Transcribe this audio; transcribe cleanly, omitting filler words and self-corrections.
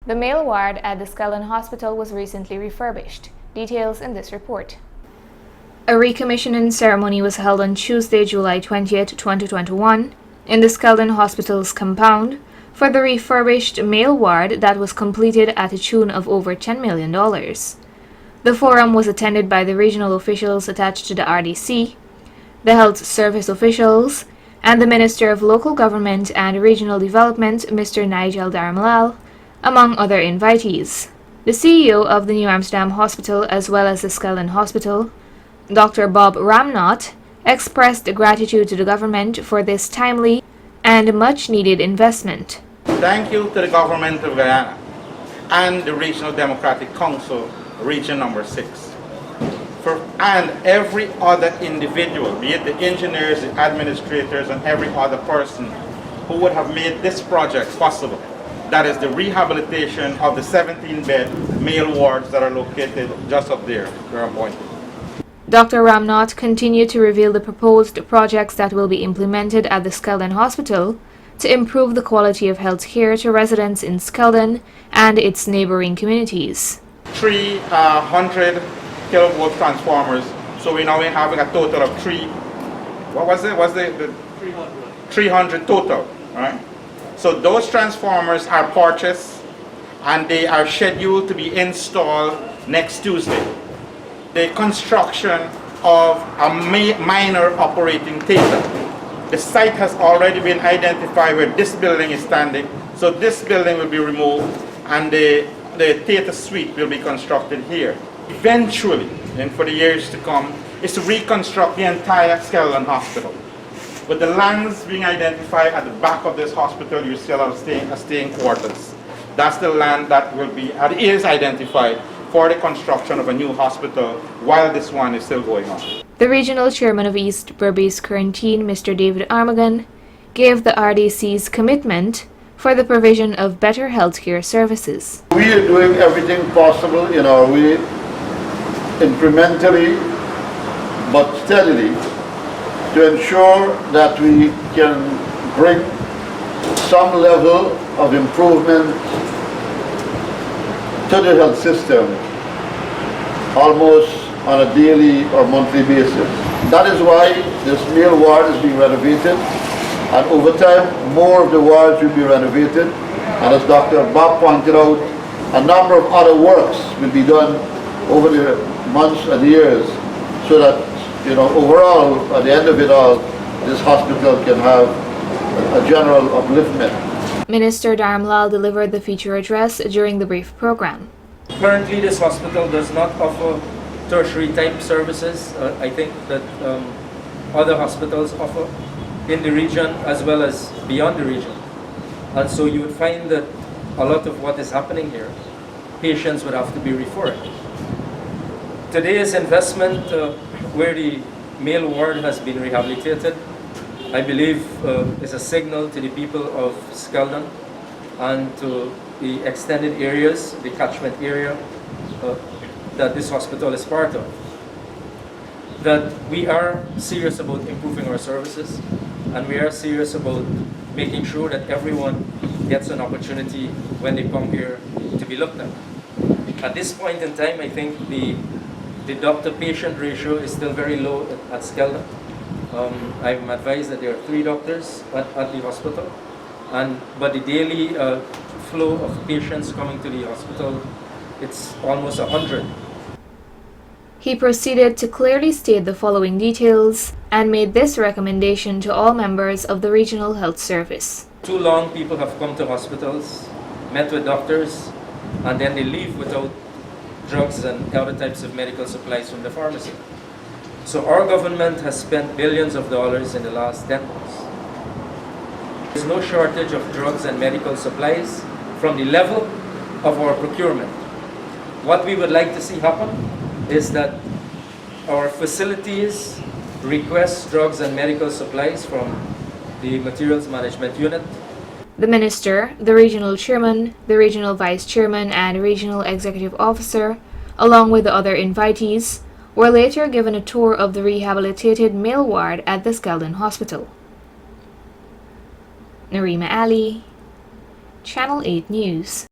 The male ward at the Skeldon Hospital was recently refurbished. Details in this report. A recommissioning ceremony was held on Tuesday, July 20th, 2021, in the Skeldon Hospital's compound for the refurbished male ward that was completed at a tune of over $10 million. The forum was attended by the regional officials attached to the RDC, the health service officials, and the Minister of Local Government and Regional Development, Mr. Nigel Darmalal, among other invitees. The CEO of the New Amsterdam Hospital as well as the Skeldon Hospital, Dr. Bob Ramnath, expressed gratitude to the government for this timely and much-needed investment. Thank you to the government of Guyana and the Regional Democratic Council, Region Number 6, and every other individual, be it the engineers, the administrators, and every other person who would have made this project possible. That is the rehabilitation of the 17-bed male wards that are located just up there, where I'm pointing. Dr. Ramnath continued to reveal the proposed projects that will be implemented at the Skeldon Hospital to improve the quality of health care to residents in Skeldon and its neighboring communities. 300 kilovolt transformers, so we're now having a total of what was it? Was the 300 total, right? So those transformers are purchased and they are scheduled to be installed next Tuesday. The construction of a minor operating theater. The site has already been identified where this building is standing, so this building will be removed and the theater suite will be constructed here. Eventually, and for the years to come, is to reconstruct the entire Skeldon Hospital. With the lands being identified at the back of this hospital, you still have staying quarters. That's the land that is identified for the construction of a new hospital while this one is still going on. The regional chairman of East Berbice Quarantine, Mr. David Armagan, gave the RDC's commitment for the provision of better healthcare services. We are doing everything possible in our way, incrementally but steadily, to ensure that we can bring some level of improvement to the health system almost on a daily or monthly basis. That is why this male ward is being renovated, and over time more of the wards will be renovated, and as Dr. Bob pointed out, a number of other works will be done over the months and years so that, overall, at the end of it all, this hospital can have a general upliftment. Minister Darmalal delivered the feature address during the brief program. Currently, this hospital does not offer tertiary type services. I think that other hospitals offer in the region as well as beyond the region. And so you would find that a lot of what is happening here, patients would have to be referred. Today's investment, where the male ward has been rehabilitated, I believe is a signal to the people of Skeldon and to the extended areas, the catchment area that this hospital is part of, that we are serious about improving our services, and we are serious about making sure that everyone gets an opportunity when they come here to be looked at. At this point in time, I think the doctor-patient ratio is still very low at Skeldon. I'm advised that there are 3 doctors at the hospital, but the daily flow of patients coming to the hospital, it's almost 100. He proceeded to clearly state the following details and made this recommendation to all members of the Regional Health Service. Too long people have come to hospitals, met with doctors, and then they leave without drugs and other types of medical supplies from the pharmacy. So our government has spent billions of dollars in the last 10 months. There's no shortage of drugs and medical supplies from the level of our procurement. What we would like to see happen is that our facilities request drugs and medical supplies from the Materials Management Unit. The Minister, the Regional Chairman, the Regional Vice Chairman, and Regional Executive Officer, along with the other invitees, were later given a tour of the rehabilitated male ward at the Skeldon Hospital. Narima Ali, Channel 8 News.